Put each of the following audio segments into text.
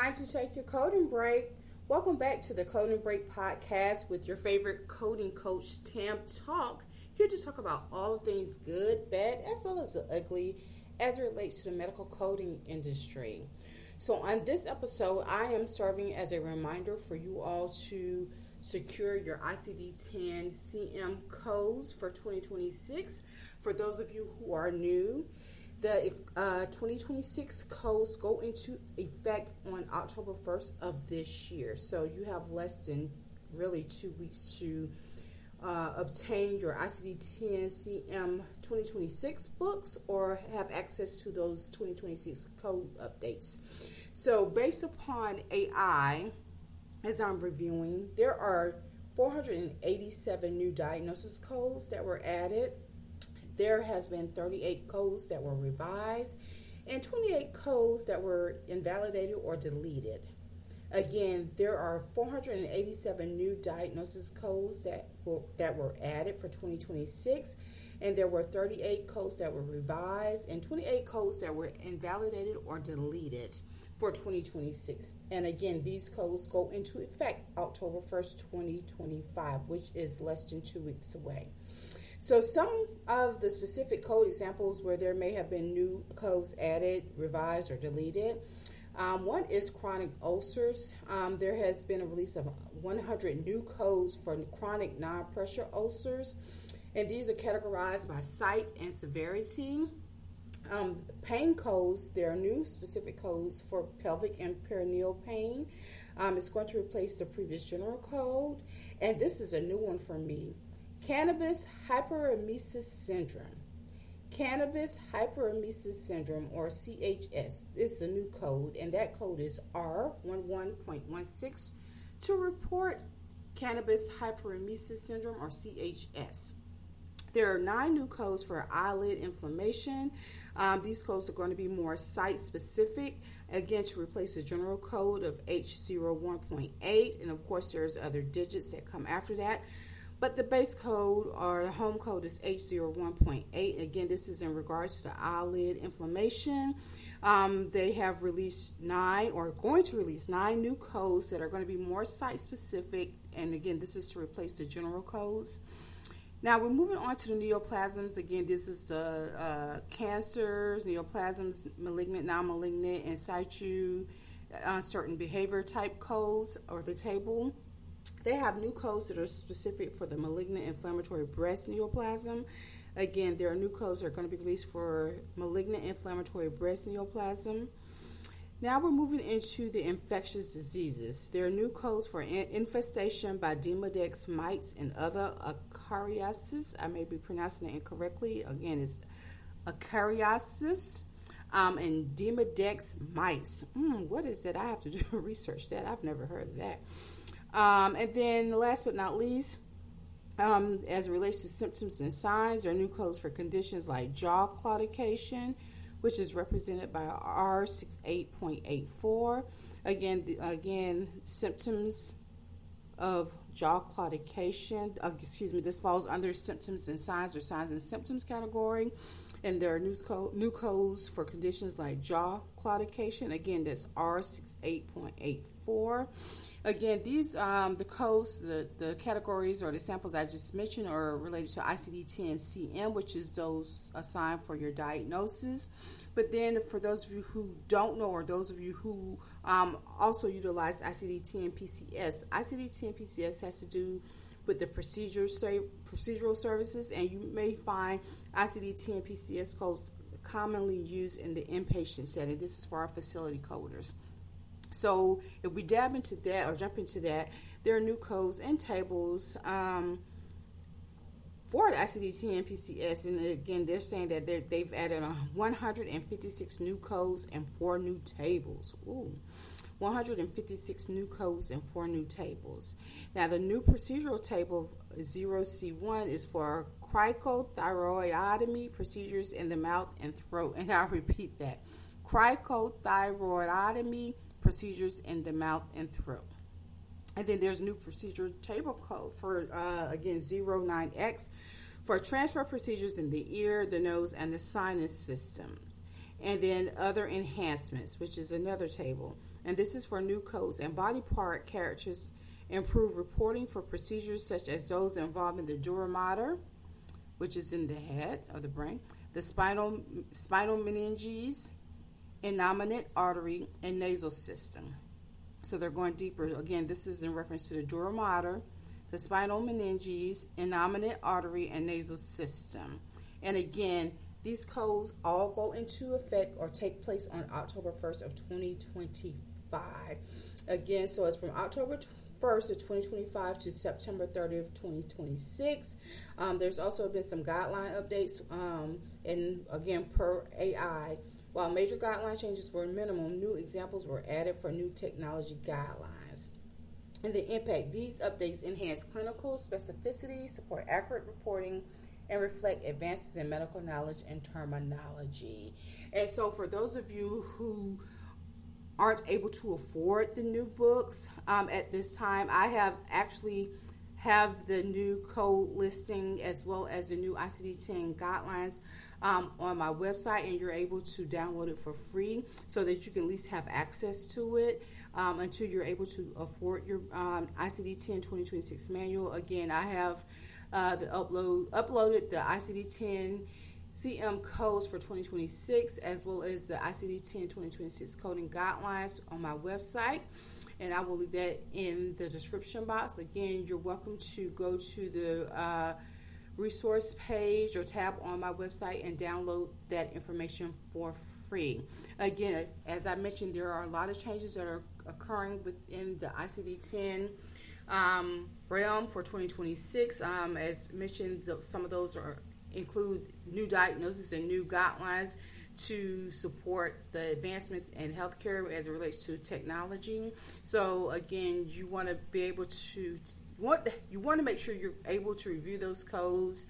time to take your coding break. Welcome back to the Coding Break podcast with your favorite coding coach, Tam Talk. Here to talk about all things good, bad, as well as the ugly as it relates to the medical coding industry. So on this episode, I am serving as a reminder for you all to secure your ICD-10-CM codes for 2026. For those of you who are new, the 2026 codes go into effect on October 1st of this year. So you have less than really 2 weeks to obtain your ICD-10-CM 2026 books or have access to those 2026 code updates. So based upon AI, as I'm reviewing, there are 487 new diagnosis codes that were added. There has been 38 codes that were revised and 28 codes that were invalidated or deleted. Again, there are 487 new diagnosis codes that were added for 2026, and there were 38 codes that were revised and 28 codes that were invalidated or deleted for 2026. And again, these codes go into effect October 1st, 2025, which is less than 2 weeks away. So some of the specific code examples where there may have been new codes added, revised, or deleted. One is chronic ulcers. There has been a release of 100 new codes for chronic non-pressure ulcers, and these are categorized by site and severity. Pain codes, there are new specific codes for pelvic and perineal pain. It's going to replace the previous general code, and this is a new one for me. Cannabis hyperemesis syndrome. Cannabis hyperemesis syndrome, or CHS, is a new code, and that code is R11.16 to report cannabis hyperemesis syndrome, or CHS. There are 9 new codes for eyelid inflammation. These codes are going to be more site-specific, again, to replace the general code of H01.8, and of course, there's other digits that come after that. But the base code or the home code is H01.8. Again, this is in regards to the eyelid inflammation. They have released 9 or going to release 9 new codes that are going to be more site-specific. And again, this is to replace the general codes. Now, we're moving on to the neoplasms. Again, this is the cancers, neoplasms, malignant, non-malignant, in situ, certain behavior type codes or the table. They have new codes that are specific for the malignant inflammatory breast neoplasm. Again, there are new codes that are going to be released for malignant inflammatory breast neoplasm. Now we're moving into the infectious diseases. There are new codes for infestation by Demodex mites and other acariasis. I may be pronouncing it incorrectly. Again, it's acariasis and Demodex mites. What is that? I have to do research that. I've never heard of that. And then last but not least, as it relates to symptoms and signs, there are new codes for conditions like jaw claudication, which is represented by R68.84. Again, symptoms of jaw claudication, this falls under symptoms and signs or signs and symptoms category. And there are new codes for conditions like jaw claudication. Again, that's R68.84. Again, these the codes, the categories or the samples I just mentioned are related to ICD-10-CM, which is those assigned for your diagnosis. But then for those of you who don't know, or those of you who also utilize ICD-10 PCS, ICD-10 PCS has to do with the procedural services, and you may find ICD-10 PCS codes commonly used in the inpatient setting. This is for our facility coders. So if we dab into that or jump into that, there are new codes and tables for the ICD-10 PCS, and again, they're saying that they've added 156 new codes and 4 new tables. 156 new codes and 4 new tables. Now, the new procedural table 0C1 is for cricothyroidotomy procedures in the mouth and throat. And I'll repeat that. Cricothyroidotomy procedures in the mouth and throat. And then there's new procedure table code for, again, 09X for transfer procedures in the ear, the nose, and the sinus systems. And then other enhancements, which is another table. And this is for new codes and body part characters. Improve reporting for procedures such as those involving the dura mater, which is in the head of the brain, the spinal meninges, innominate artery, and nasal system. So they're going deeper. Again, this is in reference to the dura mater, the spinal meninges, innominate artery, and nasal system. And again, these codes all go into effect or take place on October 1st of 2025. Again, so it's from October 1st of 2025 to September 30th, 2026. There's also been some guideline updates, and again, per AI. While major guideline changes were minimum, new examples were added for new technology guidelines. And the impact, these updates enhance clinical specificity, support accurate reporting, and reflect advances in medical knowledge and terminology. And so for those of you who aren't able to afford the new books at this time, I have the new code listing as well as the new ICD-10 guidelines on my website, and you're able to download it for free so that you can at least have access to it until you're able to afford your ICD-10 2026 manual. Again, I have uploaded the ICD-10-CM codes for 2026 as well as the ICD-10 2026 coding guidelines on my website, and I will leave that in the description box. Again, you're welcome to go to the resource page or tab on my website and download that information for free. Again, as I mentioned, there are a lot of changes that are occurring within the ICD-10 realm for 2026. As mentioned, some of those include new diagnoses and new guidelines to support the advancements in healthcare as it relates to technology. So again, you want to be able to make sure you're able to review those codes,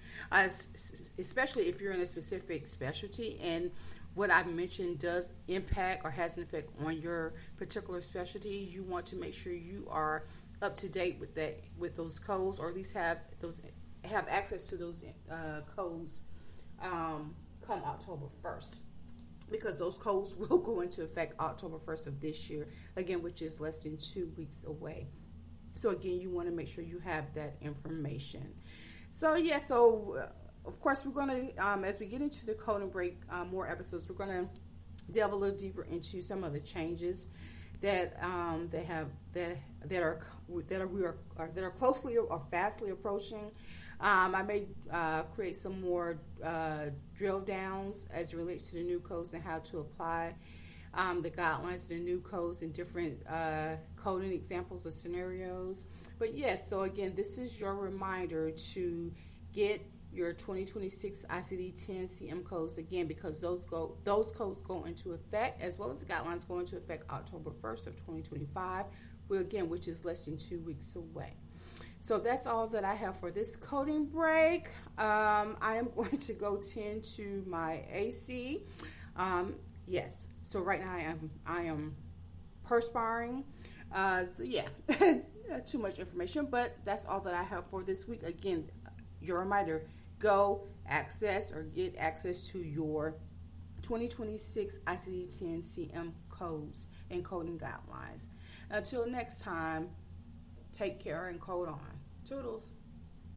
especially if you're in a specific specialty and what I've mentioned does impact or has an effect on your particular specialty. You want to make sure you are up to date with those codes, or at least have access to those codes come October 1st, because those codes will go into effect October 1st of this year, again, which is less than 2 weeks away. So again, you want to make sure you have that information. So of course, we're going to, as we get into the coding break, more episodes, we're going to delve a little deeper into some of the changes that are closely or fastly approaching. I may create some more drill downs as it relates to the new codes and how to apply the guidelines of the new codes and different coding examples of scenarios. But yes, so again, this is your reminder to get your 2026 ICD-10-CM codes, again, because those codes go into effect, as well as the guidelines go into effect October 1st of 2025, which is less than 2 weeks away. So that's all that I have for this coding break. I am going to go tend to my AC. Yes, so right now I am perspiring. Too much information, but that's all that I have for this week. Again, your reminder, go get access to your 2026 ICD-10-CM codes and coding guidelines. Until next time, take care and code on. Toodles.